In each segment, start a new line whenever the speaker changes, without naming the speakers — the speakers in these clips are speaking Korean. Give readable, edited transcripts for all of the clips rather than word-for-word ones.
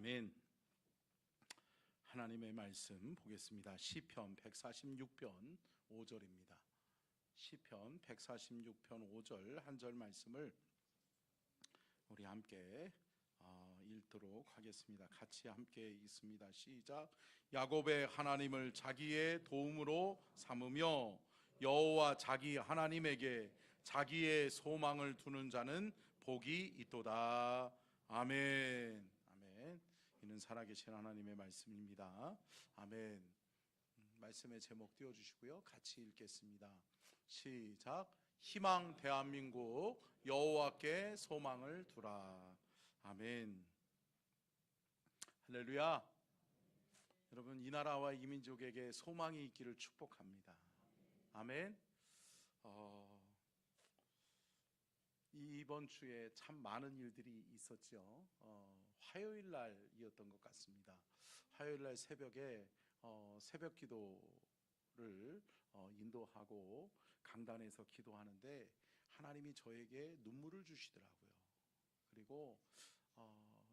아멘. 하나님의 말씀 보겠습니다. 시편 146편 5절입니다. 시편 146편 5절 한 절 말씀을 우리 함께 읽도록 하겠습니다. 같이 함께 읽습니다. 시작. 야곱의 하나님을 자기의 도움으로 삼으며 여호와 자기 하나님에게 자기의 소망을 두는 자는 복이 있도다. 아멘. 아멘. 이는 살아계신 하나님의 말씀입니다. 아멘. 말씀의 제목 띄워주시고요. 같이 읽겠습니다. 시작. 희망 대한민국 여호와께 소망을 두라. 아멘. 할렐루야. 여러분, 이 나라와 이 민족에게 소망이 있기를 축복합니다. 아멘. 이번 주에 참 많은 일들이 있었죠. 화요일 날이었던 것 같습니다. 화요일 날 새벽에 새벽 기도를 인도하고 강단에서 기도하는데 하나님이 저에게 눈물을 주시더라고요. 그리고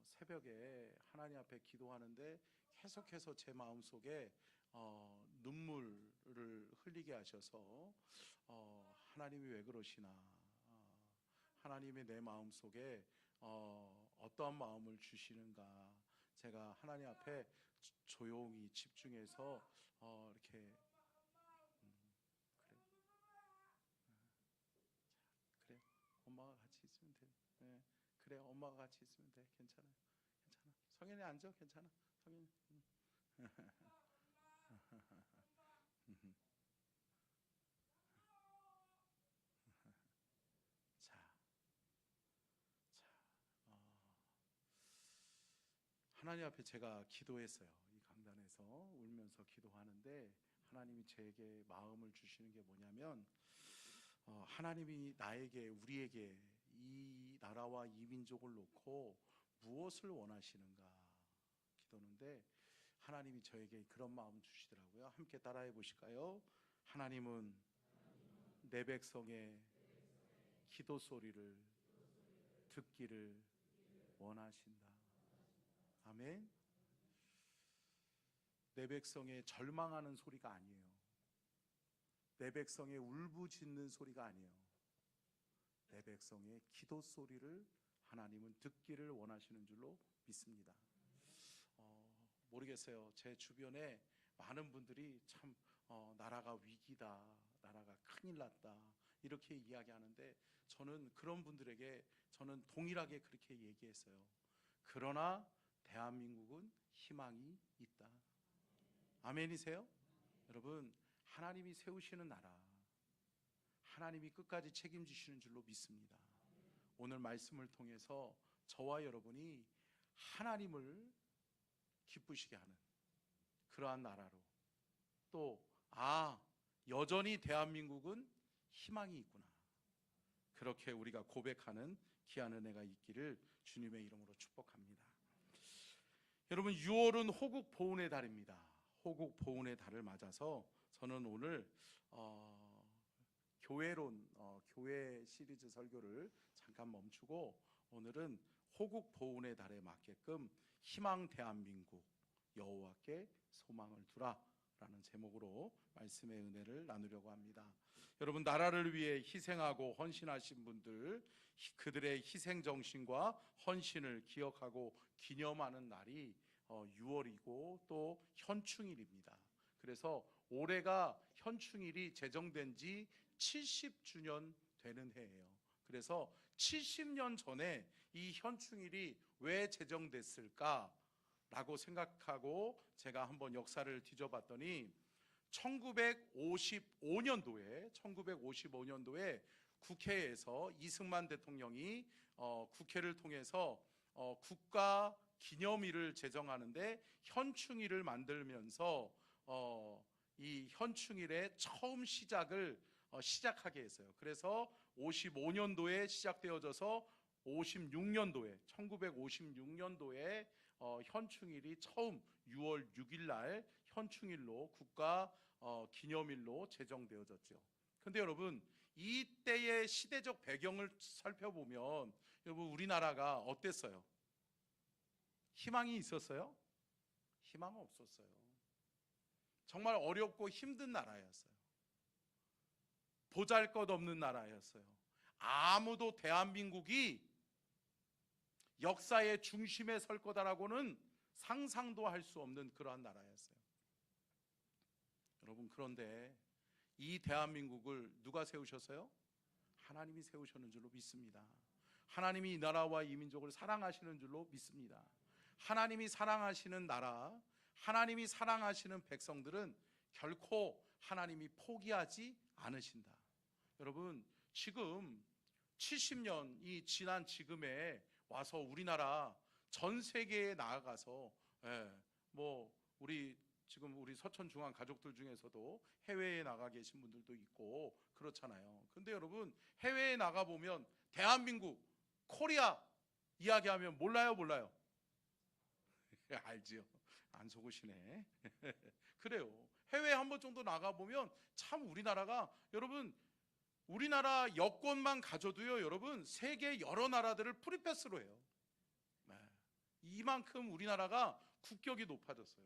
새벽에 하나님 앞에 기도하는데 계속해서 제 마음속에 눈물을 흘리게 하셔서 하나님이 왜 그러시나, 하나님이 내 마음속에 어떠한 마음을 주시는가, 제가 하나님 앞에 조용히 집중해서 이렇게 그래 엄마가 같이 있으면 돼. 네. 그래 엄마가 같이 있으면 돼. 괜찮아. 성현이 앉아. 괜찮아. 성현이. 하나님 앞에 제가 기도했어요. 이 강단에서 울면서 기도하는데 하나님이 제게 마음을 주시는 게 뭐냐면, 하나님이 나에게, 우리에게 이 나라와 이 민족을 놓고 무엇을 원하시는가 기도하는데 하나님이 저에게 그런 마음 주시더라고요. 함께 따라해 보실까요? 하나님은 내 백성의 기도 소리를 듣기를 원하신다. 아멘. 내 백성의 절망하는 소리가 아니에요. 내 백성의 울부짖는 소리가 아니에요. 내 백성의 기도 소리를 하나님은 듣기를 원하시는 줄로 믿습니다. 모르겠어요. 제 주변에 많은 분들이 참 나라가 위기다, 나라가 큰일 났다 이렇게 이야기하는데 저는 그런 분들에게 저는 동일하게 그렇게 얘기했어요. 그러나 대한민국은 희망이 있다. 아멘이세요? 여러분, 하나님이 세우시는 나라, 하나님이 끝까지 책임지시는 줄로 믿습니다. 오늘 말씀을 통해서 저와 여러분이 하나님을 기쁘시게 하는 그러한 나라로, 또 여전히 대한민국은 희망이 있구나, 그렇게 우리가 고백하는 귀한 은혜가 있기를 주님의 이름으로 축복합니다. 여러분, 6월은 호국 보훈의 달입니다. 호국 보훈의 달을 맞아서 저는 오늘 교회 시리즈 설교를 잠깐 멈추고 오늘은 호국 보훈의 달에 맞게끔 희망 대한민국 여호와께 소망을 두라 라는 제목으로 말씀의 은혜를 나누려고 합니다. 여러분, 나라를 위해 희생하고 헌신하신 분들, 그들의 희생정신과 헌신을 기억하고 기념하는 날이 6월이고 또 현충일입니다. 그래서 올해가 현충일이 제정된 지 70주년 되는 해예요. 그래서 70년 전에 이 현충일이 왜 제정됐을까 라고 생각하고 제가 한번 역사를 뒤져봤더니 1955년도에 국회에서 이승만 대통령이 국회를 통해서 국가 기념일을 제정하는데 현충일을 만들면서 이 현충일의 처음 시작하게 했어요. 그래서 55년도에 시작되어져서 1956년도에 현충일이 처음 6월 6일 날 현충일로 국가 기념일로 제정되어졌죠. 그런데 여러분, 이때의 시대적 배경을 살펴보면 여러분, 우리나라가 어땠어요? 희망이 있었어요? 희망은 없었어요. 정말 어렵고 힘든 나라였어요. 보잘것없는 나라였어요. 아무도 대한민국이 역사의 중심에 설 거다라고는 상상도 할 수 없는 그러한 나라였어요. 여러분, 그런데 이 대한민국을 누가 세우셨어요? 하나님이 세우셨는 줄로 믿습니다. 하나님이 이 나라와 이 민족을 사랑하시는 줄로 믿습니다. 하나님이 사랑하시는 나라, 하나님이 사랑하시는 백성들은 결코 하나님이 포기하지 않으신다. 여러분, 지금 70년이 지난 지금에 와서 우리나라 전 세계에 나아가서 우리 지금 우리 서천중앙 가족들 중에서도 해외에 나가 계신 분들도 있고 그렇잖아요. 근데 여러분, 해외에 나가 보면 대한민국, 코리아 이야기하면 몰라요? 알지요? 안 속으시네. 그래요. 해외에 한 번 정도 나가 보면 참 우리나라가, 여러분, 우리나라 여권만 가져도요, 여러분, 세계 여러 나라들을 프리패스로 해요. 이만큼 우리나라가 국격이 높아졌어요.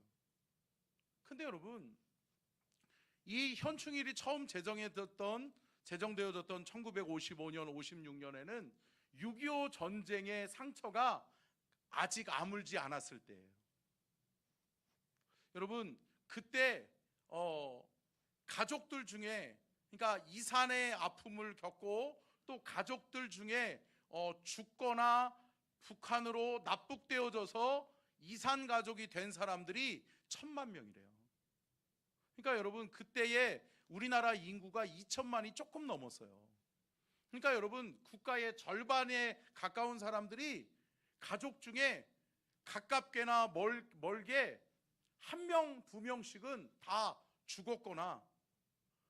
근데 여러분, 이 현충일이 처음 제정되어졌던 1955년, 56년에는 6.25 전쟁의 상처가 아직 아물지 않았을 때예요. 여러분, 그때 가족들 중에, 그러니까 이산의 아픔을 겪고 또 가족들 중에 죽거나 북한으로 납북되어져서 이산 가족이 된 사람들이 1,000만 명이래요. 그러니까 여러분, 그때의 우리나라 인구가 2천만이 조금 넘었어요. 그러니까 여러분, 국가의 절반에 가까운 사람들이 가족 중에 가깝게나 멀게 1명, 2명씩은 다 죽었거나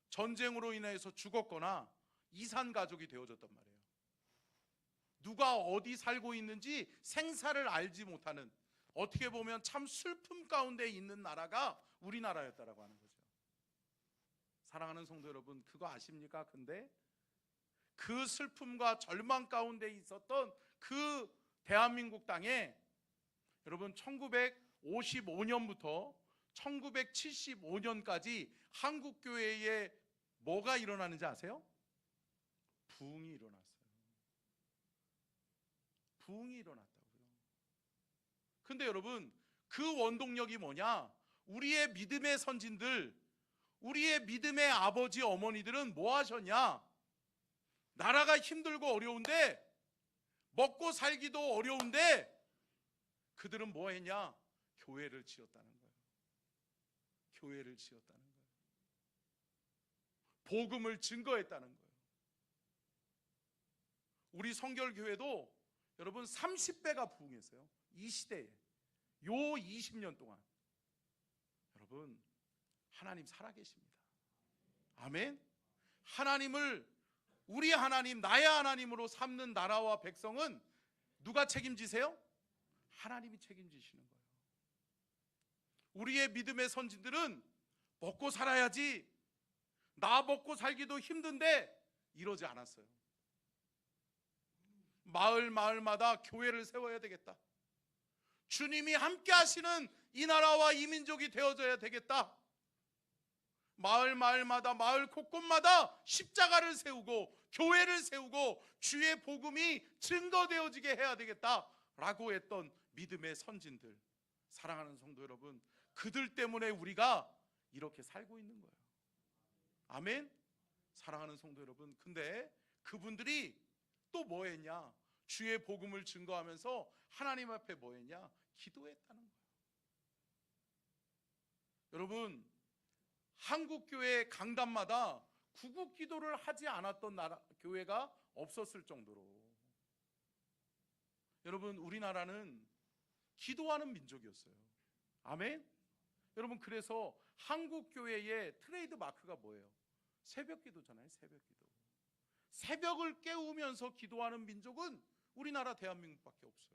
전쟁으로 인해서 죽었거나 이산 가족이 되어졌단 말이에요. 누가 어디 살고 있는지 생사를 알지 못하는, 어떻게 보면 참 슬픔 가운데 있는 나라가 우리나라였다라고 하는 거죠. 사랑하는 성도 여러분, 그거 아십니까? 근데 그 슬픔과 절망 가운데 있었던 그 대한민국 땅에 여러분, 1955년부터 1975년까지 한국교회에 뭐가 일어나는지 아세요? 부흥이 일어났어요. 부흥이 일어났다고요. 근데 여러분, 그 원동력이 뭐냐? 우리의 믿음의 선진들, 우리의 믿음의 아버지 어머니들은 뭐 하셨냐? 나라가 힘들고 어려운데, 먹고 살기도 어려운데 그들은 뭐 했냐? 교회를 지었다는 거예요. 교회를 지었다는 거예요. 복음을 증거했다는 거예요. 우리 성결교회도 여러분 30배가 부흥했어요. 이 시대에, 요 20년 동안. 여러분, 하나님 살아계십니다. 아멘. 하나님을, 우리 하나님, 나의 하나님으로 삼는 나라와 백성은 누가 책임지세요? 하나님이 책임지시는 거예요. 우리의 믿음의 선진들은 먹고 살아야지, 나 먹고 살기도 힘든데 이러지 않았어요. 마을마다 교회를 세워야 되겠다. 주님이 함께 하시는 이 나라와 이 민족이 되어져야 되겠다. 마을마다, 마을 곳곳마다 십자가를 세우고 교회를 세우고 주의 복음이 증거되어지게 해야 되겠다라고 했던 믿음의 선진들, 사랑하는 성도 여러분, 그들 때문에 우리가 이렇게 살고 있는 거예요. 아멘. 사랑하는 성도 여러분, 근데 그분들이 또 뭐 했냐? 주의 복음을 증거하면서 하나님 앞에 뭐 했냐? 기도했다는 거예요. 여러분, 한국교회 강단마다 구국기도를 하지 않았던 교회가 없었을 정도로, 여러분, 우리나라는 기도하는 민족이었어요. 아멘. 여러분, 그래서 한국교회의 트레이드 마크가 뭐예요? 새벽기도잖아요. 새벽기도. 새벽을 깨우면서 기도하는 민족은 우리나라 대한민국밖에 없어요.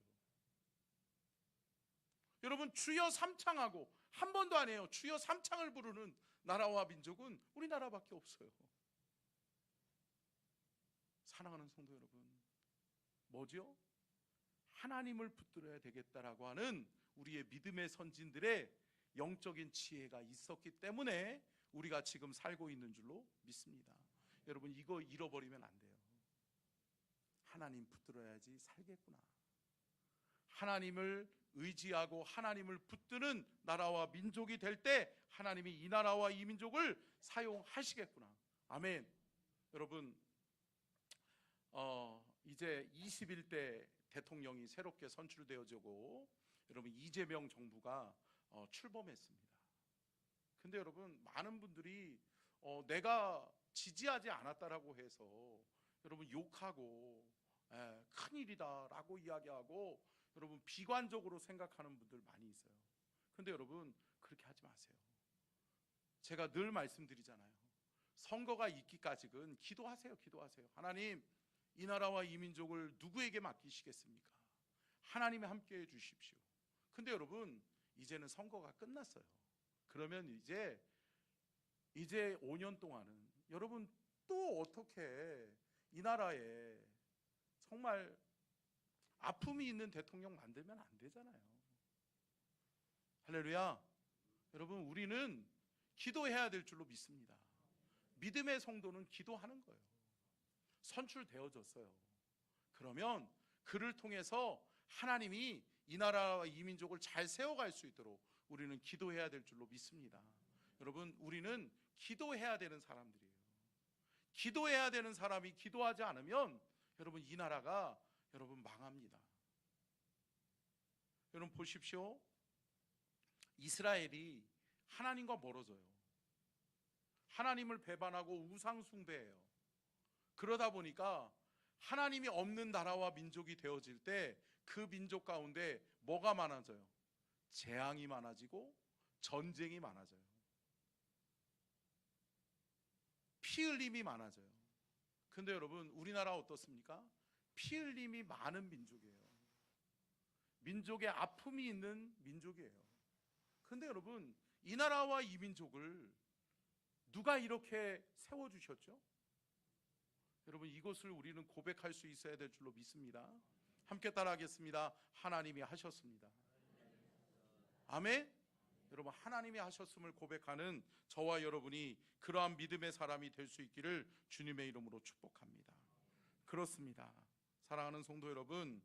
여러분, 주여 삼창하고 한 번도 안 해요. 주여 삼창을 부르는 나라와 민족은 우리나라밖에 없어요. 사랑하는 성도 여러분, 뭐죠? 하나님을 붙들어야 되겠다라고 하는 우리의 믿음의 선진들의 영적인 지혜가 있었기 때문에 우리가 지금 살고 있는 줄로 믿습니다. 여러분, 이거 잃어버리면 안 돼요. 하나님 붙들어야지 살겠구나. 하나님을 의지하고 하나님을 붙드는 나라와 민족이 될 때 하나님이 이 나라와 이 민족을 사용하시겠구나. 아멘. 여러분, 이제 21대 대통령이 새롭게 선출되어지고 여러분 이재명 정부가 출범했습니다. 근데 여러분, 많은 분들이 내가 지지하지 않았다라고 해서 여러분 욕하고 큰일이다 라고 이야기하고 여러분 비관적으로 생각하는 분들 많이 있어요. 근데 여러분, 그렇게 하지 마세요. 제가 늘 말씀드리잖아요. 선거가 있기까지는 기도하세요. 기도하세요. 하나님, 이 나라와 이 민족을 누구에게 맡기시겠습니까? 하나님이 함께해 주십시오. 근데 여러분, 이제는 선거가 끝났어요. 그러면 이제 5년 동안은 여러분 또 어떻게 이 나라에 정말 아픔이 있는 대통령 만들면 안 되잖아요. 할렐루야. 여러분, 우리는 기도해야 될 줄로 믿습니다. 믿음의 성도는 기도하는 거예요. 선출되어졌어요. 그러면 그를 통해서 하나님이 이 나라와 이 민족을 잘 세워갈 수 있도록 우리는 기도해야 될 줄로 믿습니다. 여러분, 우리는 기도해야 되는 사람들이에요. 기도해야 되는 사람이 기도하지 않으면 여러분 이 나라가 여러분 망합니다. 여러분 보십시오. 이스라엘이 하나님과 멀어져요. 하나님을 배반하고 우상 숭배해요. 그러다 보니까 하나님이 없는 나라와 민족이 되어질 때 그 민족 가운데 뭐가 많아져요? 재앙이 많아지고 전쟁이 많아져요. 피 흘림이 많아져요. 근데 여러분, 우리나라 어떻습니까? 피 흘림이 많은 민족이에요. 민족의 아픔이 있는 민족이에요. 근데 여러분, 이 나라와 이 민족을 누가 이렇게 세워주셨죠? 여러분, 이것을 우리는 고백할 수 있어야 될 줄로 믿습니다. 함께 따라하겠습니다. 하나님이 하셨습니다. 아멘. 여러분, 하나님이 하셨음을 고백하는 저와 여러분이 그러한 믿음의 사람이 될 수 있기를 주님의 이름으로 축복합니다. 그렇습니다. 사랑하는 성도 여러분,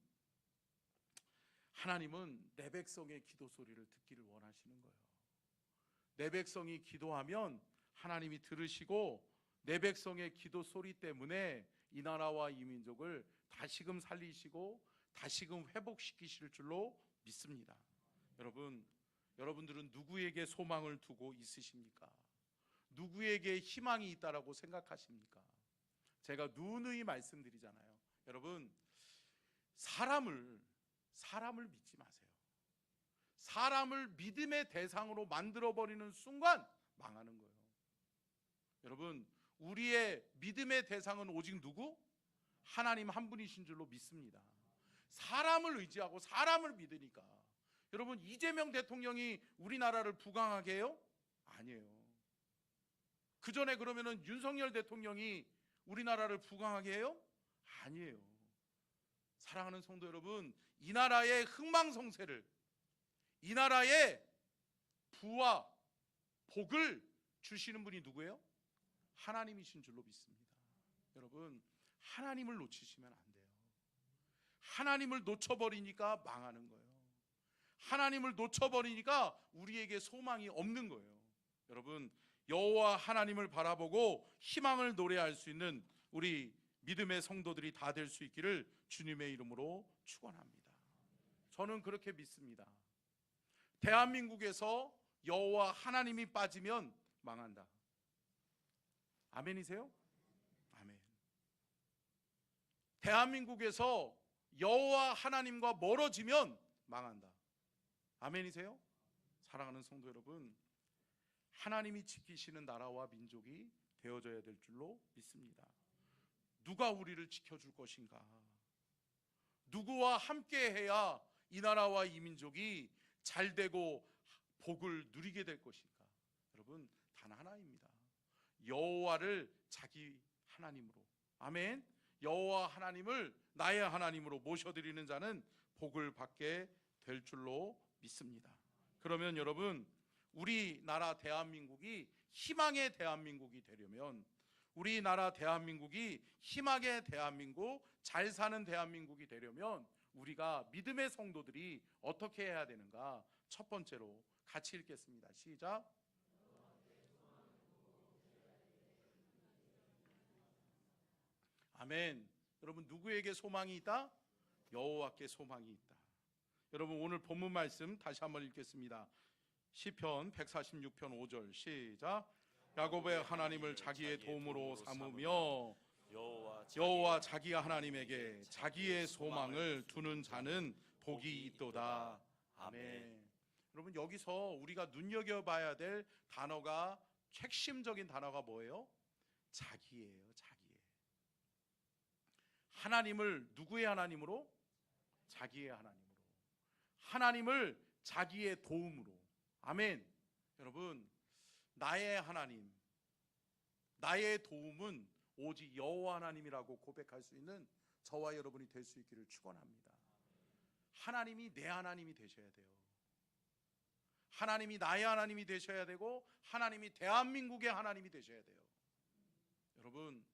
하나님은 내 백성의 기도 소리를 듣기를 원하시는 거예요. 내 백성이 기도하면 하나님이 들으시고 내 백성의 기도 소리 때문에 이 나라와 이 민족을 다시금 살리시고 다시금 회복시키실 줄로 믿습니다. 여러분들은 누구에게 소망을 두고 있으십니까? 누구에게 희망이 있다라고 생각하십니까? 제가 누누이 말씀드리잖아요. 여러분, 사람을 믿지 마세요. 사람을 믿음의 대상으로 만들어버리는 순간 망하는 거예요. 여러분, 우리의 믿음의 대상은 오직 누구? 하나님 한 분이신 줄로 믿습니다. 사람을 의지하고 사람을 믿으니까 여러분, 이재명 대통령이 우리나라를 부강하게 해요? 아니에요. 그 전에 그러면은 윤석열 대통령이 우리나라를 부강하게 해요? 아니에요. 사랑하는 성도 여러분, 이 나라의 흥망성쇠를, 이 나라의 부와 복을 주시는 분이 누구예요? 하나님이신 줄로 믿습니다. 여러분, 하나님을 놓치시면 안 돼요. 하나님을 놓쳐버리니까 망하는 거예요. 하나님을 놓쳐버리니까 우리에게 소망이 없는 거예요. 여러분, 여호와 하나님을 바라보고 희망을 노래할 수 있는 우리 믿음의 성도들이 다 될 수 있기를 주님의 이름으로 축원합니다. 저는 그렇게 믿습니다. 대한민국에서 여호와 하나님이 빠지면 망한다. 아멘이세요? 아멘. 대한민국에서 여호와 하나님과 멀어지면 망한다. 아멘이세요? 사랑하는 성도 여러분, 하나님이 지키시는 나라와 민족이 되어져야 될 줄로 믿습니다. 누가 우리를 지켜줄 것인가? 누구와 함께 해야 이 나라와 이 민족이 잘되고 복을 누리게 될 것인가? 여러분, 단 하나입니다. 여호와를 자기 하나님으로, 아멘, 여호와 하나님을 나의 하나님으로 모셔드리는 자는 복을 받게 될 줄로 믿습니다. 그러면 여러분, 우리나라 대한민국이 희망의 대한민국이 되려면, 우리나라 대한민국이 희망의 대한민국, 잘 사는 대한민국이 되려면 우리가 믿음의 성도들이 어떻게 해야 되는가? 첫 번째로 같이 읽겠습니다. 시작. 아멘. 여러분, 누구에게 소망이 있다? 여호와께 소망이 있다. 여러분, 오늘 본문 말씀 다시 한번 읽겠습니다. 시편 146편 5절 시작. 야곱의 하나님을 자기의 도움으로 삼으며 여호와 자기 하나님에게 자기의 소망을 두는 자는 복이 있도다. 아멘. 여러분, 여기서 우리가 눈여겨봐야 될 단어가, 핵심적인 단어가 뭐예요? 자기예요. 자기. 하나님을 누구의 하나님으로? 자기의 하나님으로. 하나님을 자기의 도움으로. 아멘. 여러분, 나의 하나님, 나의 도움은 오직 여호와 하나님이라고 고백할 수 있는 저와 여러분이 될 수 있기를 축원합니다. 하나님이 내 하나님이 되셔야 돼요. 하나님이 나의 하나님이 되셔야 되고, 하나님이 대한민국의 하나님이 되셔야 돼요. 여러분,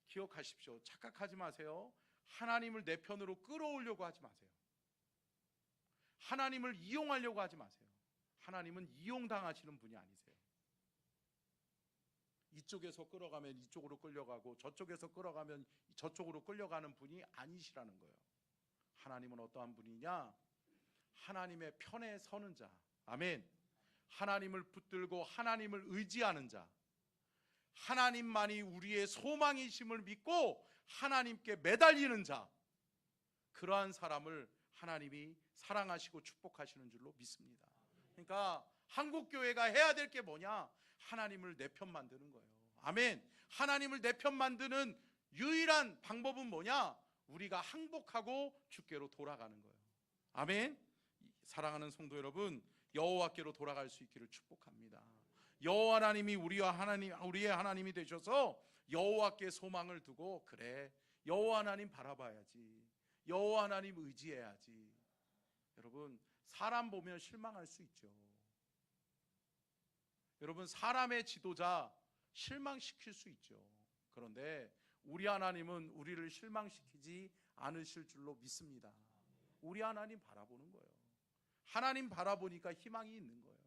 기억하십시오. 착각하지 마세요. 하나님을 내 편으로 끌어오려고 하지 마세요. 하나님을 이용하려고 하지 마세요. 하나님은 이용당하시는 분이 아니세요. 이쪽에서 끌어가면 이쪽으로 끌려가고, 저쪽에서 끌어가면 저쪽으로 끌려가는 분이 아니시라는 거예요. 하나님은 어떠한 분이냐? 하나님의 편에 서는 자. 아멘. 하나님을 붙들고 하나님을 의지하는 자, 하나님만이 우리의 소망이심을 믿고 하나님께 매달리는 자, 그러한 사람을 하나님이 사랑하시고 축복하시는 줄로 믿습니다. 그러니까 한국교회가 해야 될 게 뭐냐? 하나님을 내 편 만드는 거예요. 아멘. 하나님을 내 편 만드는 유일한 방법은 뭐냐? 우리가 항복하고 주께로 돌아가는 거예요. 아멘. 사랑하는 성도 여러분, 여호와께로 돌아갈 수 있기를 축복합니다. 여호와 하나님이 우리의 하나님이 되셔서 여호와께 소망을 두고, 그래, 여호와 하나님 바라봐야지, 여호와 하나님 의지해야지. 여러분, 사람 보면 실망할 수 있죠. 여러분, 사람의 지도자 실망시킬 수 있죠. 그런데 우리 하나님은 우리를 실망시키지 않으실 줄로 믿습니다. 우리 하나님 바라보는 거예요. 하나님 바라보니까 희망이 있는 거예요.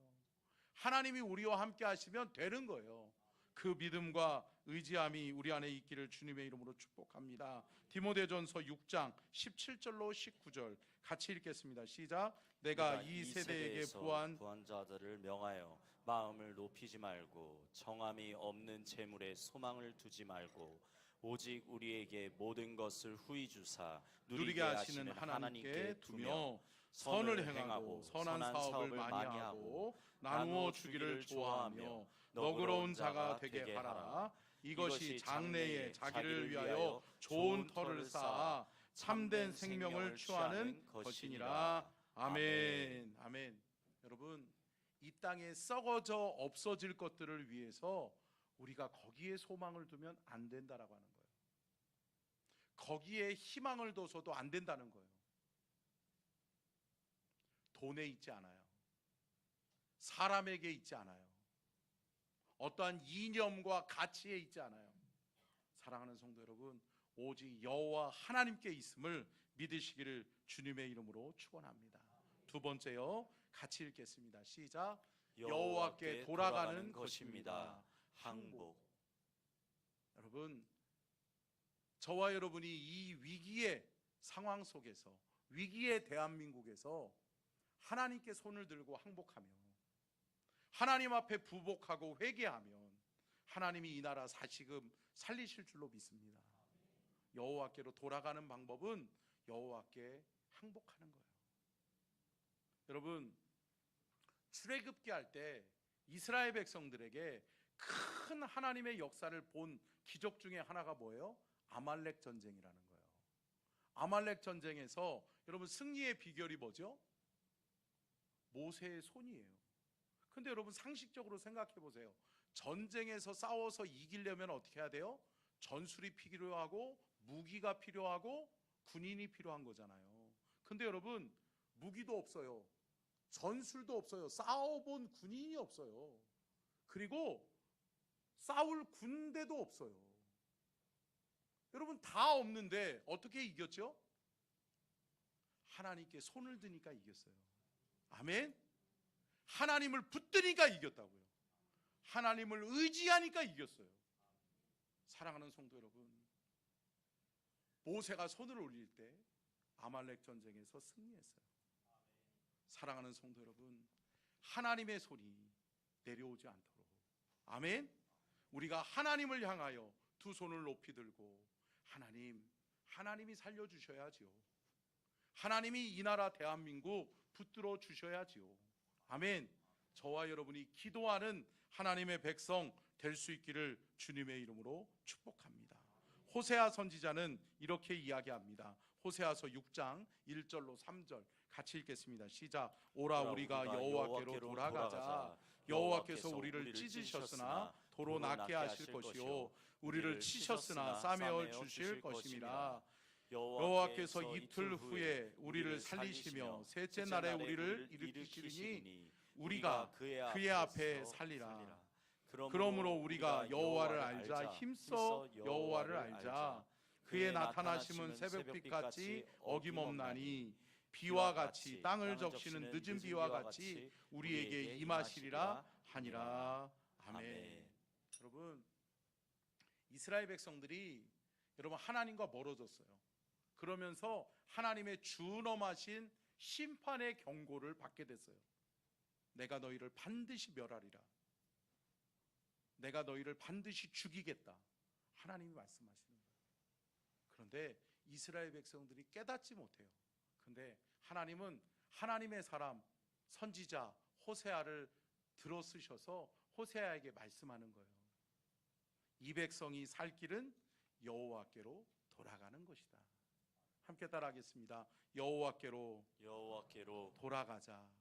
하나님이 우리와 함께 하시면 되는 거예요. 그 믿음과 의지함이 우리 안에 있기를 주님의 이름으로 축복합니다. 디모데전서 6장 17절로 19절 같이 읽겠습니다. 시작. 내가 이 세대에게 부한
자들을 명하여 마음을 높이지 말고 정함이 없는 재물에 소망을 두지 말고 오직 우리에게 모든 것을 후히 주사 누리게 하시는 하나님께 두며 선을 행하고 선한 사업을 많이 하고 나누어 주기를 좋아하며 너그러운 자가 되게 하라. 이것이 장래에 자기를 위하여 좋은 터를 쌓아 참된 생명을 취하는 것이니라. 아멘. 아멘. 여러분, 이 땅에 썩어져 없어질 것들을 위해서 우리가 거기에 소망을 두면 안 된다라고 하는 거예요. 거기에 희망을 둬서도 안 된다는 거예요. 돈에 있지 않아요. 사람에게 있지 않아요. 어떠한 이념과 가치에 있지 않아요. 사랑하는 성도 여러분, 오직 여호와 하나님께 있음을 믿으시기를 주님의 이름으로 축원합니다. 두 번째요, 같이 읽겠습니다. 시작. 여호와께 돌아가는 것입니다. 항복.
여러분, 저와 여러분이 이 위기의 상황 속에서, 위기의 대한민국에서 하나님께 손을 들고 항복하며 하나님 앞에 부복하고 회개하면 하나님이 이 나라 다시금 살리실 줄로 믿습니다. 여호와께로 돌아가는 방법은 여호와께 항복하는 거예요. 여러분, 출애굽기 할 때 이스라엘 백성들에게 큰 하나님의 역사를 본 기적 중에 하나가 뭐예요? 아말렉 전쟁이라는 거예요. 아말렉 전쟁에서 여러분 승리의 비결이 뭐죠? 모세의 손이에요. 근데 여러분 상식적으로 생각해 보세요. 전쟁에서 싸워서 이기려면 어떻게 해야 돼요? 전술이 필요하고 무기가 필요하고 군인이 필요한 거잖아요. 근데 여러분, 무기도 없어요. 전술도 없어요. 싸워본 군인이 없어요. 그리고 싸울 군대도 없어요. 여러분, 다 없는데 어떻게 이겼죠? 하나님께 손을 드니까 이겼어요. 아멘. 하나님을 붙드니까 이겼다고요. 하나님을 의지하니까 이겼어요. 사랑하는 성도 여러분, 모세가 손을 올릴 때 아말렉 전쟁에서 승리했어요. 사랑하는 성도 여러분, 하나님의 손이 내려오지 않도록, 아멘. 우리가 하나님을 향하여 두 손을 높이 들고, 하나님이 살려주셔야지요. 하나님이 이 나라 대한민국 붙들어 주셔야지요. 아멘. 저와 여러분이 기도하는 하나님의 백성 될 수 있기를 주님의 이름으로 축복합니다. 호세아 선지자는 이렇게 이야기합니다. 호세아서 6장 1절로 3절 같이 읽겠습니다. 시작. 오라 우리가 여호와께로 돌아가자. 여호와께서 우리를 찢으셨으나 도로 낫게 하실 것이요 우리를 치셨으나 싸매어 주실 것임이라. 여호와께서 이틀 후에 우리를 살리시며 셋째 날에 우리를 일으키시리니 우리가 그의 앞에 살리라. 그러므로 우리가 여호와를 알자. 힘써 여호와를 알자. 그의 나타나심은 새벽빛같이 어김없나니 비와 같이 땅을 적시는 늦은 비와 같이 우리에게 임하시리라 하니라. 아멘. 여러분, 이스라엘 백성들이 여러분 하나님과 멀어졌어요. 그러면서 하나님의 준엄하신 심판의 경고를 받게 됐어요. 내가 너희를 반드시 멸하리라. 내가 너희를 반드시 죽이겠다. 하나님이 말씀하시는 거예요. 그런데 이스라엘 백성들이 깨닫지 못해요. 그런데 하나님은 하나님의 사람 선지자 호세아를 들어 쓰셔서 호세아에게 말씀하는 거예요. 이 백성이 살 길은 여호와께로 돌아가는 것이다. 함께 따라하겠습니다. 여호와께로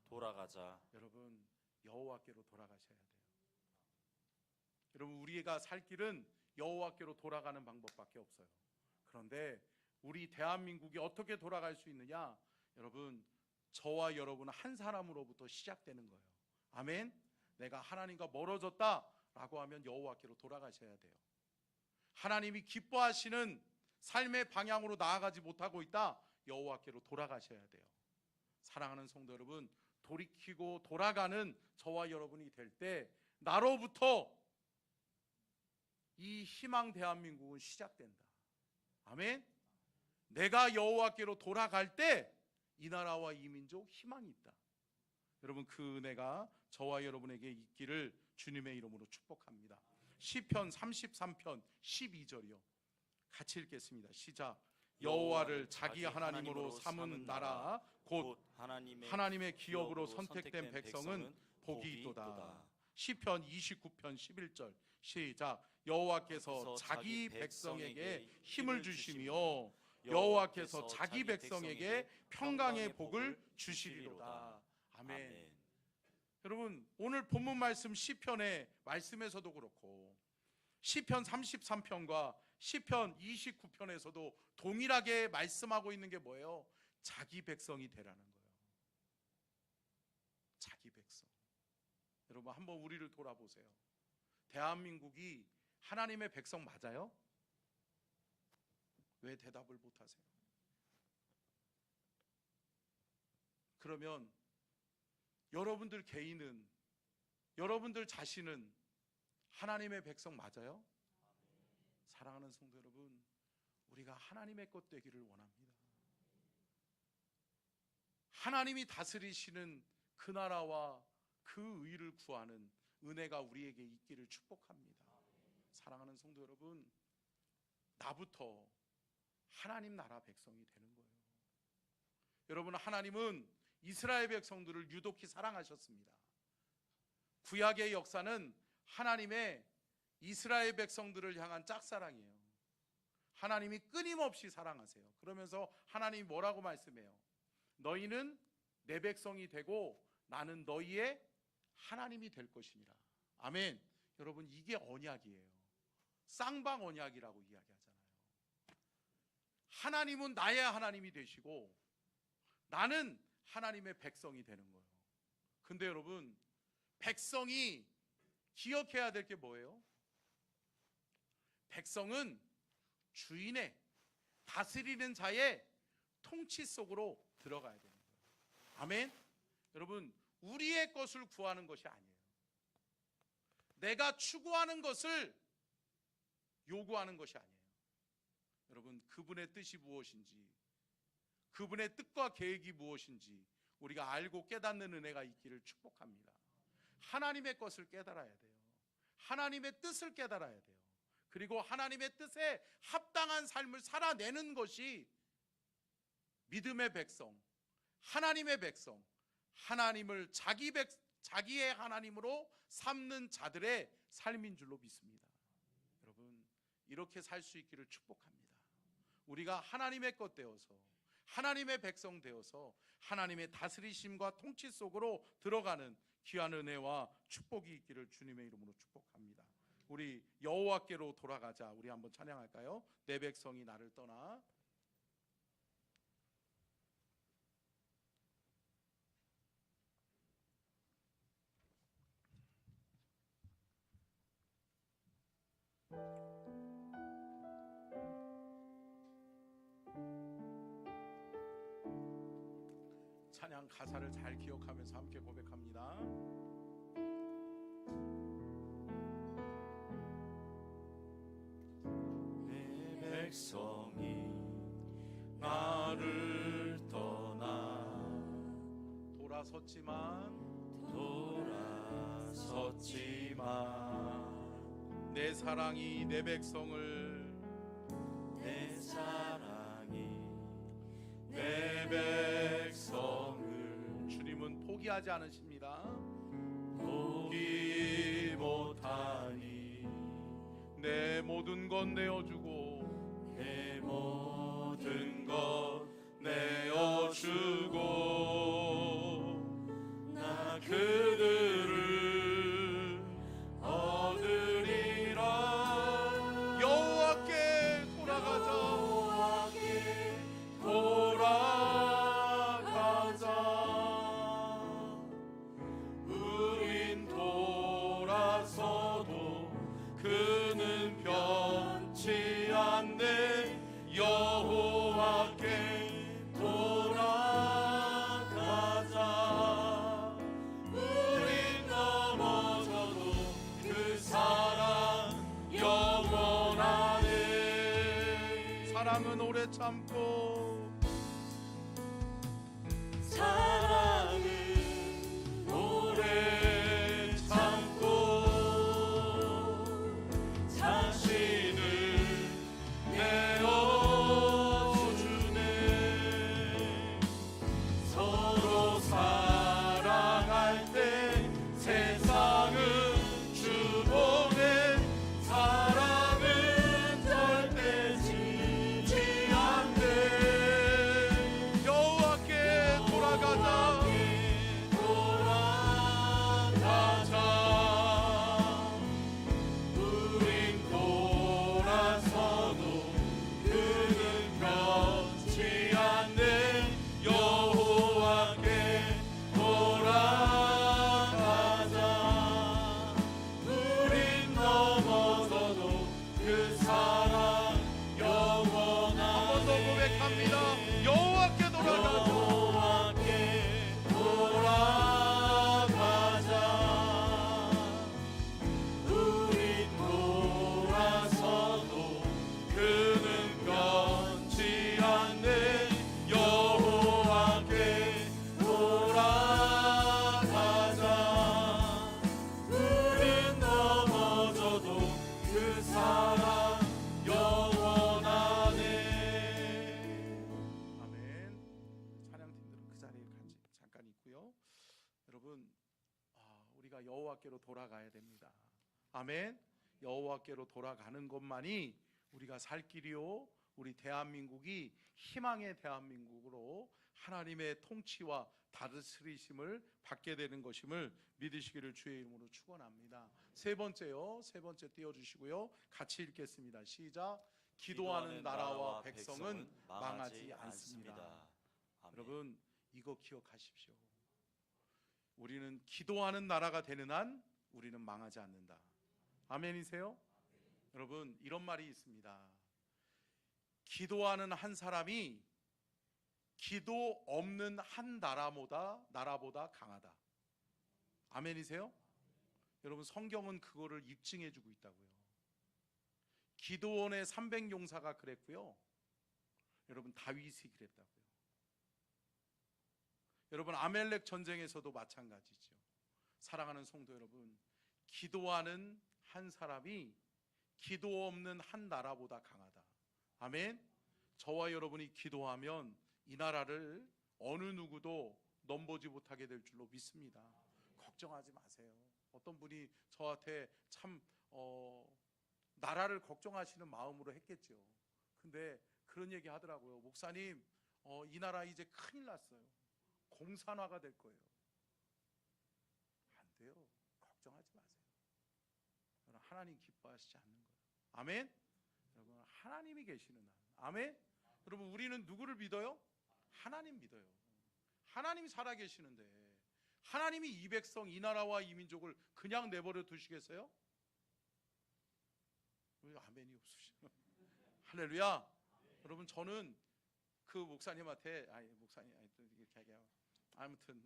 돌아가자. 여러분, 여호와께로 돌아가셔야 돼요. 여러분, 우리가 살 길은 여호와께로 돌아가는 방법밖에 없어요. 그런데 우리 대한민국이 어떻게 돌아갈 수 있느냐? 여러분, 저와 여러분 한 사람으로부터 시작되는 거예요. 아멘. 내가 하나님과 멀어졌다라고 하면 여호와께로 돌아가셔야 돼요. 하나님이 기뻐하시는 삶의 방향으로 나아가지 못하고 있다, 여호와께로 돌아가셔야 돼요. 사랑하는 성도 여러분, 돌이키고 돌아가는 저와 여러분이 될 때 나로부터 이 희망 대한민국은 시작된다. 아멘. 내가 여호와께로 돌아갈 때 이 나라와 이 민족 희망이 있다. 여러분, 그 은혜가 저와 여러분에게 있기를 주님의 이름으로 축복합니다. 시편 33편 12절이요. 같이 읽겠습니다. 시작. 여호와를 자기 하나님으로 삼은 나라 곧 하나님의 기업으로 선택된 백성은 복이 있도다. 시편 29편 11절 시작. 여호와께서 자기 백성에게 힘을 주시며 여호와께서 자기 백성에게 평강의 복을 주시리로다. 아멘. 여러분, 오늘 본문 말씀 시편의 말씀에서도 그렇고 시편 33편과 시편 29편에서도 동일하게 말씀하고 있는 게 뭐예요? 자기 백성이 되라는 거예요. 자기 백성. 여러분, 한번 우리를 돌아보세요. 대한민국이 하나님의 백성 맞아요? 왜 대답을 못하세요? 그러면 여러분들 개인은, 여러분들 자신은 하나님의 백성 맞아요? 사랑하는 성도 여러분, 우리가 하나님의 것 되기를 원합니다. 하나님이 다스리시는 그 나라와 그 의를 구하는 은혜가 우리에게 있기를 축복합니다. 사랑하는 성도 여러분, 나부터 하나님 나라 백성이 되는 거예요. 여러분, 하나님은 이스라엘 백성들을 유독히 사랑하셨습니다. 구약의 역사는 하나님의 이스라엘 백성들을 향한 짝사랑이에요. 하나님이 끊임없이 사랑하세요. 그러면서 하나님이 뭐라고 말씀해요? 너희는 내 백성이 되고 나는 너희의 하나님이 될 것이니라. 아멘. 여러분, 이게 언약이에요. 쌍방 언약이라고 이야기하잖아요. 하나님은 나의 하나님이 되시고 나는 하나님의 백성이 되는 거예요. 근데 여러분, 백성이 기억해야 될 게 뭐예요? 백성은 주인의, 다스리는 자의 통치 속으로 들어가야 되는 거예요. 아멘. 여러분, 우리의 것을 구하는 것이 아니에요. 내가 추구하는 것을 요구하는 것이 아니에요. 여러분, 그분의 뜻이 무엇인지, 그분의 뜻과 계획이 무엇인지 우리가 알고 깨닫는 은혜가 있기를 축복합니다. 하나님의 것을 깨달아야 돼요. 하나님의 뜻을 깨달아야 돼요. 그리고 하나님의 뜻에 합당한 삶을 살아내는 것이 믿음의 백성, 하나님의 백성, 하나님을 자기의 하나님으로 삼는 자들의 삶인 줄로 믿습니다. 여러분, 이렇게 살 수 있기를 축복합니다. 우리가 하나님의 것 되어서, 하나님의 백성 되어서 하나님의 다스리심과 통치 속으로 들어가는 귀한 은혜와 축복이 있기를 주님의 이름으로 축복합니다. 우리 여호와께로 돌아가자. 우리 한번 찬양할까요? 내 백성이 나를 떠나. 찬양 가사를 잘 기억하면서 함께 고백합니다.
내 백성이 나를 떠나
돌아섰지만 내 사랑이 내 백성을
내 백성을
주님은 포기하지 않으십니다.
포기 못하니
내 모든 것 내어주고
내 모든 것 내어주고 나 그들을 얻으리라.
여호와께 돌아가자.
우린 돌아서도 그는 변치 않네. 여호와께 돌아가자. 우린 넘어져도 그 사랑 영원하네.
사랑은 오래 참고
사랑은 오래 참고 자신을 내어주네. 서로 사랑할 때 세상은 주보네. 사랑은 절대 지지 않네.
여호와께 돌아가자.
우린 돌아서도 그는 변치 않네. 여호와께 돌아가자. 우린 넘어져도 그 사랑 영원하네.
한 번 더 고백합니다. 여호와께 돌아가자.
여호와께 돌아가자. 우린 돌아서도 그는 변치 않네. 여호와께 돌아가자. 우린 넘어져도 그 사랑 영원하네.
아멘. 찬양팀들은 그 자리에 같이 잠깐 있고요. 여러분, 우리가 여호와께로 돌아가야 됩니다. 아멘. 여호와께로 돌아가는 것만이 우리가 살 길이요, 우리 대한민국이 희망의 대한민국으로 하나님의 통치와 다스리심을 받게 되는 것임을 믿으시기를 주의 이름으로 축원합니다. 세 번째요. 세 번째 띄워주시고요. 같이 읽겠습니다. 시작. 기도하는 나라와 백성은 망하지 않습니다.
아멘.
여러분, 이거 기억하십시오. 우리는 기도하는 나라가 되는 한 우리는 망하지 않는다. 아멘이세요? 여러분, 이런 말이 있습니다. 기도하는 한 사람이 기도 없는 한 나라보다 강하다. 아멘이세요? 여러분, 성경은 그거를 입증해 주고 있다고요. 기도원의 300용사가 그랬고요. 여러분, 다윗이 그랬다고요. 여러분, 아멜렉 전쟁에서도 마찬가지죠. 사랑하는 성도 여러분, 기도하는 한 사람이 기도 없는 한 나라보다 강하다. 아멘. 저와 여러분이 기도하면 이 나라를 어느 누구도 넘보지 못하게 될 줄로 믿습니다. 걱정하지 마세요. 어떤 분이 저한테 참 나라를 걱정하시는 마음으로 했겠죠. 근데 그런 얘기 하더라고요. 목사님, 이 나라 이제 큰일 났어요. 공산화가 될 거예요. 안 돼요. 걱정하지 마세요. 하나님 기뻐하시지 않는 거예요. 아멘. 여러분, 하나님이 계시는 한. 아멘. 여러분, 우리는 누구를 믿어요? 하나님 믿어요. 하나님이 살아계시는데 하나님이 이 백성, 이 나라와 이 민족을 그냥 내버려 두시겠어요? 왜 아멘이 없으시죠? 할렐루야. 여러분, 저는 그 목사님한테 이렇게 얘기해요. 아무튼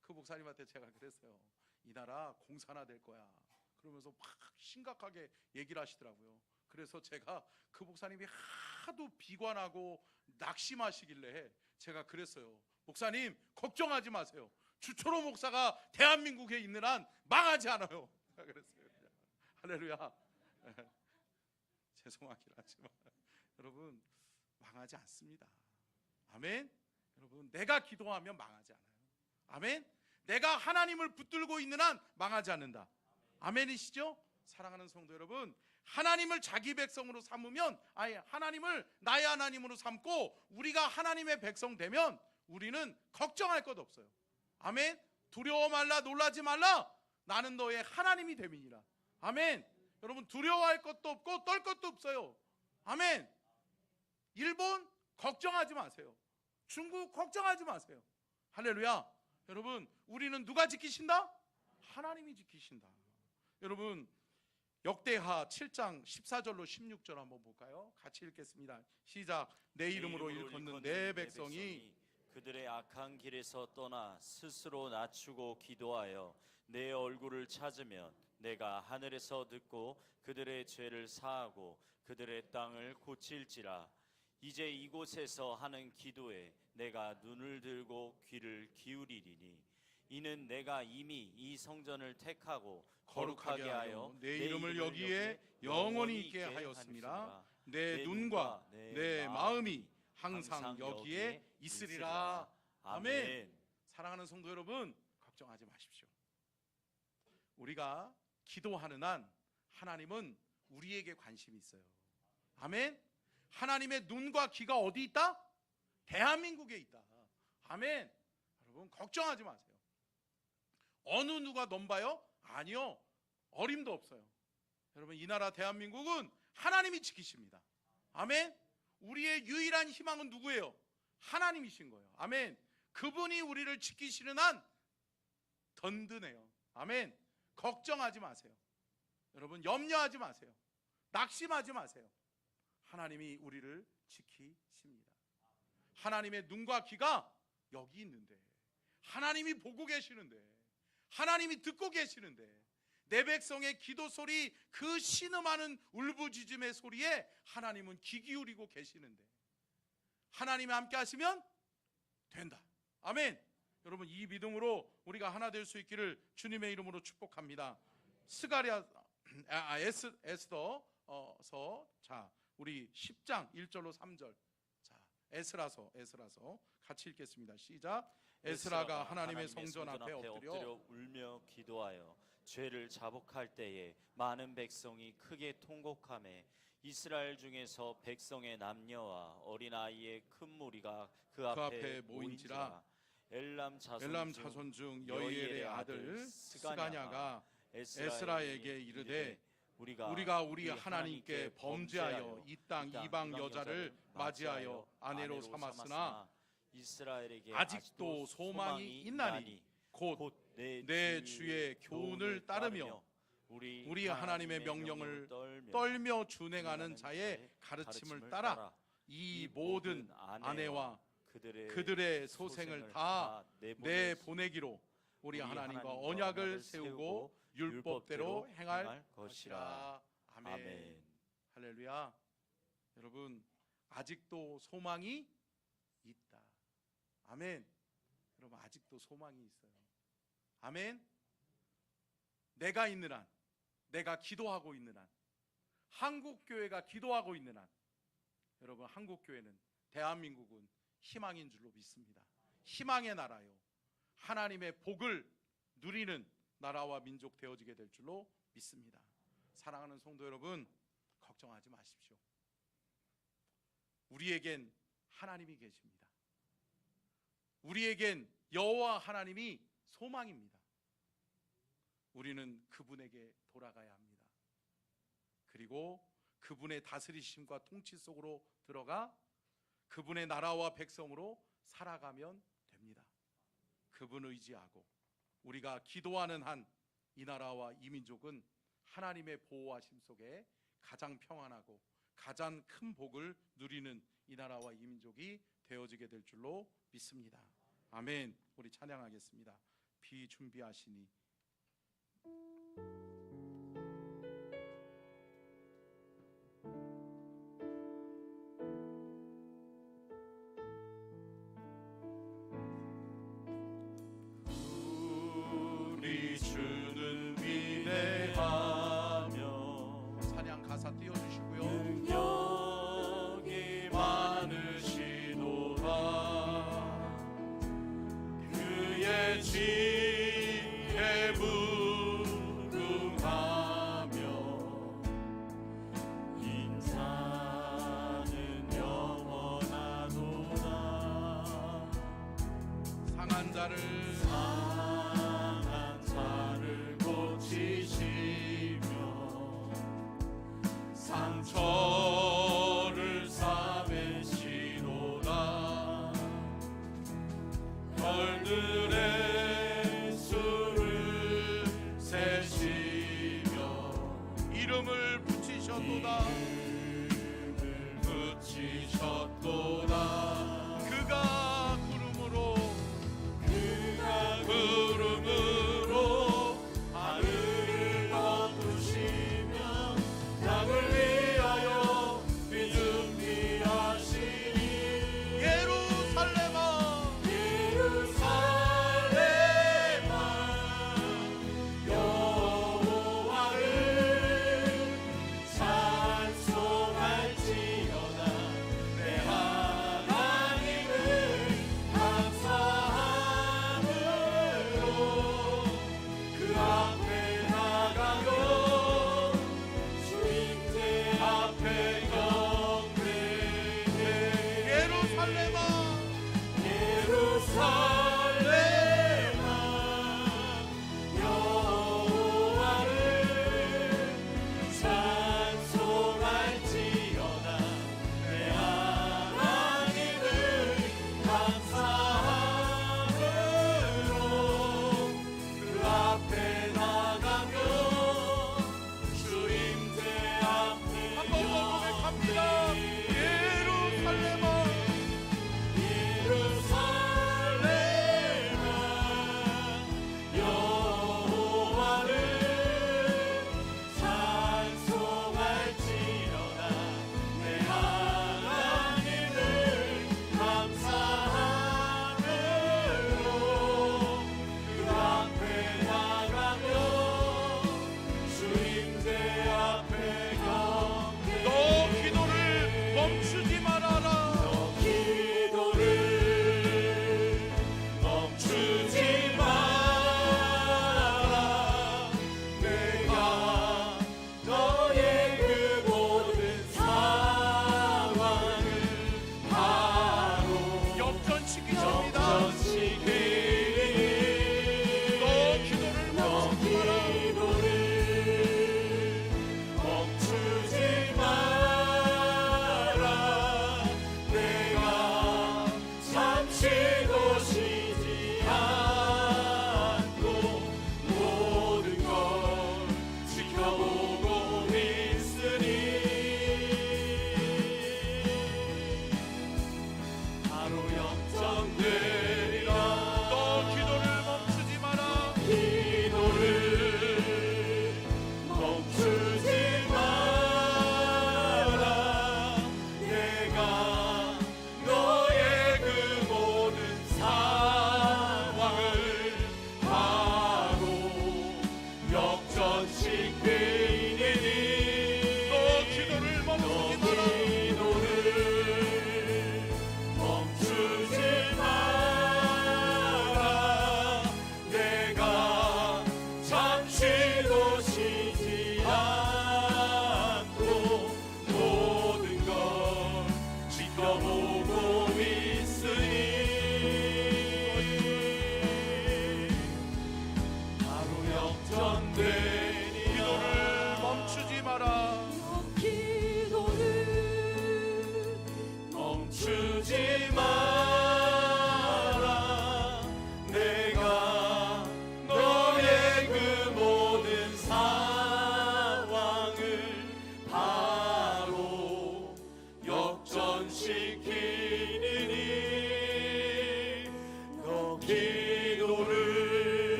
그 목사님한테 제가 그랬어요. 이 나라 공산화 될 거야. 그러면서 막 심각하게 얘기를 하시더라고요. 그래서 제가 그 목사님이 하도 비관하고 낙심하시길래 제가 그랬어요. 목사님, 걱정하지 마세요. 주초로 목사가 대한민국에 있는 한 망하지 않아요. 그랬어요. 할렐루야. 죄송하긴 하지만 여러분, 망하지 않습니다. 아멘. 여러분, 내가 기도하면 망하지 않아요. 아멘. 내가 하나님을 붙들고 있는 한 망하지 않는다. 아멘이시죠? 사랑하는 성도 여러분, 하나님을 자기 백성으로 삼으면, 하나님을 나의 하나님으로 삼고 우리가 하나님의 백성 되면 우리는 걱정할 것 없어요. 아멘. 두려워 말라, 놀라지 말라. 나는 너의 하나님이 됨이니라. 아멘. 여러분, 두려워할 것도 없고 떨 것도 없어요. 아멘. 일본 걱정하지 마세요. 중국 걱정하지 마세요. 할렐루야. 여러분, 우리는 누가 지키신다? 하나님이 지키신다. 여러분, 역대하 7장 14절로 16절 한번 볼까요? 같이 읽겠습니다. 시작. 내 이름으로 일컫는 내 백성이
그들의 악한 길에서 떠나 스스로 낮추고 기도하여 내 얼굴을 찾으면 내가 하늘에서 듣고 그들의 죄를 사하고 그들의 땅을 고칠지라. 이제 이곳에서 하는 기도에 내가 눈을 들고 귀를 기울이리니 이는 내가 이미 이 성전을 택하고 거룩하게 하여
내 이름을 여기에 영원히 있게 하였습니다. 내 눈과 내 마음이 항상 여기에 있으리라. 아멘. 사랑하는 성도 여러분, 걱정하지 마십시오. 우리가 기도하는 한 하나님은 우리에게 관심이 있어요. 아멘. 하나님의 눈과 귀가 어디 있다? 대한민국에 있다. 아멘. 여러분, 걱정하지 마세요. 어느 누가 넘봐요? 아니요. 어림도 없어요. 여러분, 이 나라 대한민국은 하나님이 지키십니다. 아멘. 우리의 유일한 희망은 누구예요? 하나님이신 거예요. 아멘. 그분이 우리를 지키시는 한 든든해요. 아멘. 걱정하지 마세요. 여러분, 염려하지 마세요. 낙심하지 마세요. 하나님이 우리를 지키십니다. 하나님의 눈과 귀가 여기 있는데, 하나님이 보고 계시는데, 하나님이 듣고 계시는데, 내 백성의 기도 소리, 그 신음하는 울부짖음의 소리에 하나님은 귀 기울이고 계시는데, 하나님이 함께 하시면 된다. 아멘. 여러분, 이 믿음으로 우리가 하나 될 수 있기를 주님의 이름으로 축복합니다. 에스더서, 자, 우리 10장 1절로 3절. 자, 에스라서 같이 읽겠습니다. 시작. 에스라가 하나님의 성전 앞에 엎드려
울며 기도하여 죄를 자복할 때에 많은 백성이 크게 통곡하매 이스라엘 중에서 백성의 남녀와 어린아이의 큰 무리가 그 앞에 모인지라. 엘람 자손 중 여이엘의 아들 스가냐가 에스라에게 이르되 우리가 우리 하나님께 범죄하여 이 땅 이방 여자를 맞이하여 아내로 삼았으나 이스라엘에게
아직도 소망이 있나니 곧 내 주의 교훈을 따르며 우리 하나님의 명령을 떨며 준행하는 자의 가르침을 따라 이 모든 아내와 그들의 소생을 다 내보내기로 우리 하나님과 언약을 세우고 율법대로 행할 것이라. 아멘. 할렐루야. 여러분, 아직도 소망이 있다. 아멘. 여러분, 아직도 소망이 있어요. 아멘. 내가 있는 한, 내가 기도하고 있는 한, 한국교회가 기도하고 있는 한, 여러분, 한국교회는, 대한민국은 희망인 줄로 믿습니다. 희망의 나라요, 하나님의 복을 누리는 나라와 민족 되어지게 될 줄로 믿습니다. 사랑하는 성도 여러분, 걱정하지 마십시오. 우리에겐 하나님이 계십니다. 우리에겐 여호와 하나님이 소망입니다. 우리는 그분에게 돌아가야 합니다. 그리고 그분의 다스리심과 통치 속으로 들어가 그분의 나라와 백성으로 살아가면 됩니다. 그분을 의지하고 우리가 기도하는 한 이 나라와 이 민족은 하나님의 보호하심 속에 가장 평안하고 가장 큰 복을 누리는 이 나라와 이 민족이 되어지게 될 줄로 믿습니다. 아멘. 우리 찬양하겠습니다. 비 준비하시니.
우리 주는 위대하며
찬양 가사 띄워주시고요.
능력이 많으시도다. 그의 지혜 무궁하니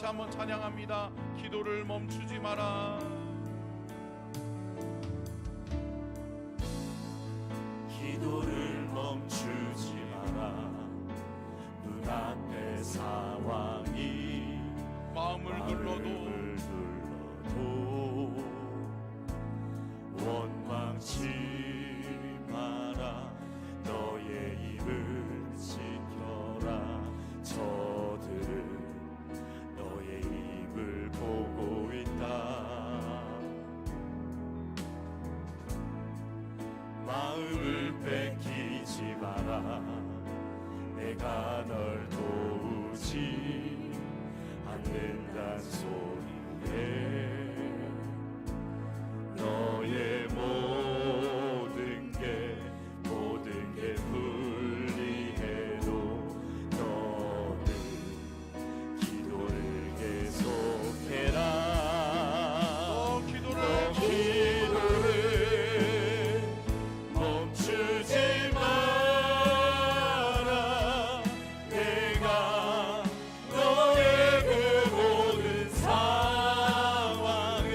한번 찬양합니다. 기도를 멈추지 마라.
기도를 멈추지 마라. 눈앞의 상황이
마음을 눌러도
원망치 마라. 너의 입을 지켜라. 저들은 너의 입을 보고 있다. 마음을 뺏기지 마라. 내가 널 도우지 않는단 소리에 너의 모든 게 불리해도 너는 기도를 계속해라. 기도를 멈추지 마라. 내가 너의 그 모든 상황을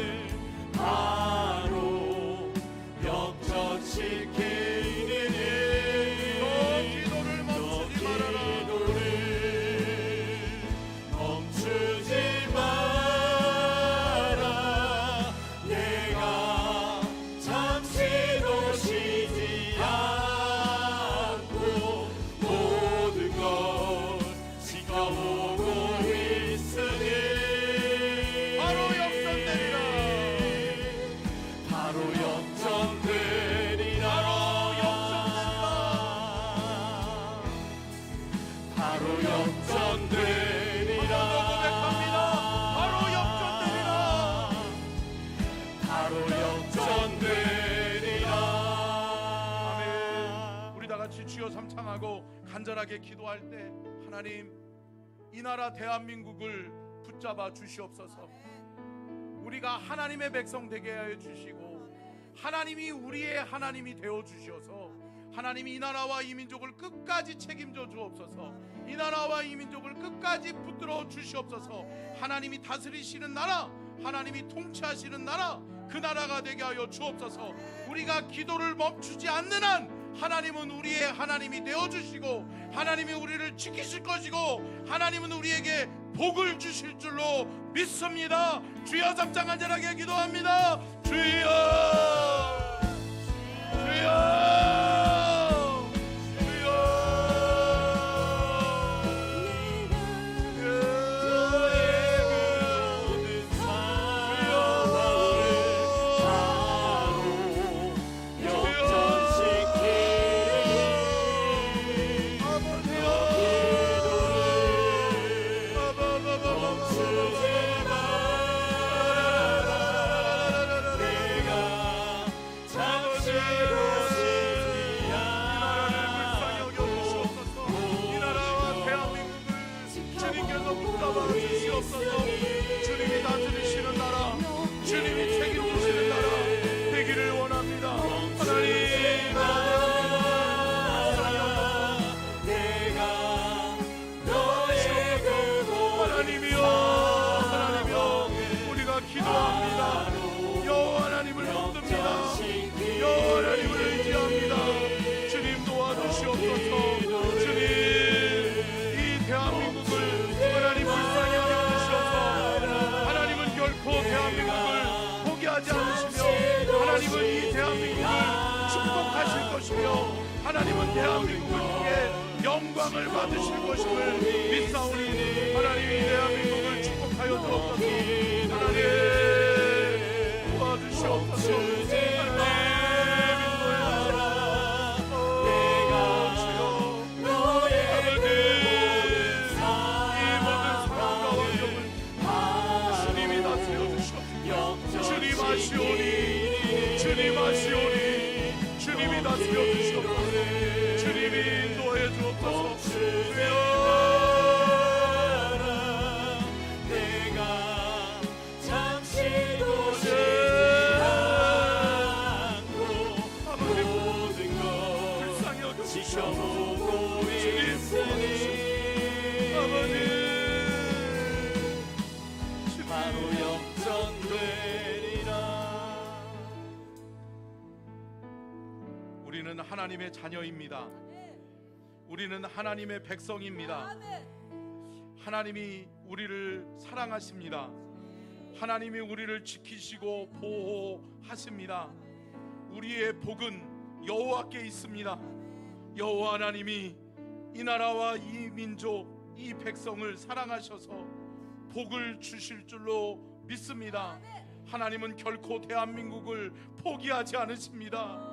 바로 역전시키리니 기도를 멈추지 마라. 내가 잠시도 쉬지 않고 모든 걸 지켜보고 있으니 바로 역전되리라. 바로 역전되리라. 바로 역전되리라. 고백합니다. 바로 역전되리라. 바로 역전되리라. 아멘. 우리 다 같이 주여 삼창하고 간절하게 기도할 때 하나님, 이 나라 대한민국을 붙잡아 주시옵소서. 우리가 하나님의 백성 되게 하여 주시고 하나님이 우리의 하나님이 되어 주셔서 하나님이 이 나라와 이 민족을 끝까지 책임져 주옵소서. 이 나라와 이 민족을 끝까지 붙들어 주시옵소서. 하나님이 다스리시는 나라, 하나님이 통치하시는 나라, 그 나라가 되게 하여 주옵소서. 우리가 기도를 멈추지 않는 한 하나님은 우리의 하나님이 되어 주시고 하나님이 우리를 지키실 것이고 하나님은 우리에게 복을 주실 줄로 믿습니다. 주여 삼창 간절하게 기도합니다. 주여, 주여, 주님이 다스리시는 나라, 주님이 책임지시는 나라 되기를 원합니다. 하나님이여, 하나님이여, 우리가 기도합니다. 여호와 하나님을 붙듭니다. 여호와 하나님을 의지합니다. 주님 도와주시옵소서. 주님, 이 대한민국을 하나님 불쌍히 여겨주셔서 하나님은 결코 대한민국을 포기하지 않으시며 하나님은 이 대한민국을 축복하실 것이며 하나님은 대한민국을 통해 영광을 받으실 것임을 믿사오니 하나님 이 대한민국을 축복하여 주옵소서. 하나님 도와주시옵소서. 주님 하시오니 주님이 다스려 주시옵소서. 주님이 인도해 주옵소서. 주여, 내가 잠시도 쉬지 않고 모든 걸
불쌍히 여겨주시옵소서.
지켜보고 있으니
아버님, 우리는 하나님의 자녀입니다. 우리는 하나님의 백성입니다. 하나님이 우리를 사랑하십니다. 하나님이 우리를 지키시고 보호하십니다. 우리의 복은 여호와께 있습니다. 여호와 하나님이 이 나라와 이 민족, 이 백성을 사랑하셔서 복을 주실 줄로 믿습니다. 하나님은 결코 대한민국을 포기하지 않으십니다.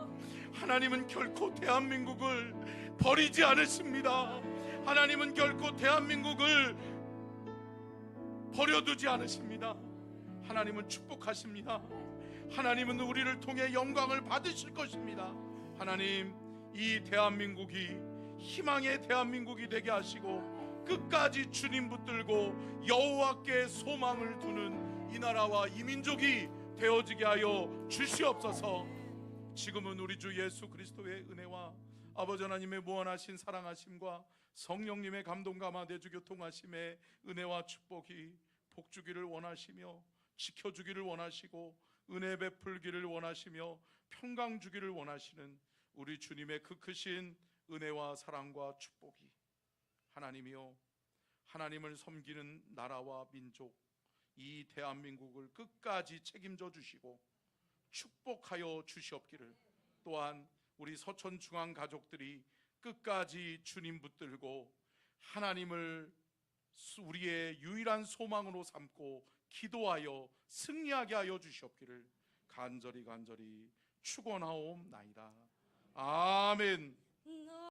하나님은 결코 대한민국을 버리지 않으십니다. 하나님은 결코 대한민국을 버려두지 않으십니다. 하나님은 축복하십니다. 하나님은 우리를 통해 영광을 받으실 것입니다. 하나님, 이 대한민국이 희망의 대한민국이 되게 하시고 끝까지 주님 붙들고 여호와께 소망을 두는 이 나라와 이 민족이 되어지게 하여 주시옵소서. 지금은 우리 주 예수 그리스도의 은혜와 아버지 하나님의 무한하신 사랑하심과 성령님의 감동과 마대주 교통하심의 은혜와 축복이 복주기를 원하시며 지켜주기를 원하시고 은혜 베풀기를 원하시며 평강 주기를 원하시는 우리 주님의 그 크신 은혜와 사랑과 축복이 하나님이여, 하나님을 섬기는 나라와 민족, 이 대한민국을 끝까지 책임져 주시고 축복하여 주시옵기를, 또한 우리 서천중앙 가족들이 끝까지 주님 붙들고 하나님을 우리의 유일한 소망으로 삼고 기도하여 승리하게 하여 주시옵기를 간절히 축원하옵나이다. 아멘.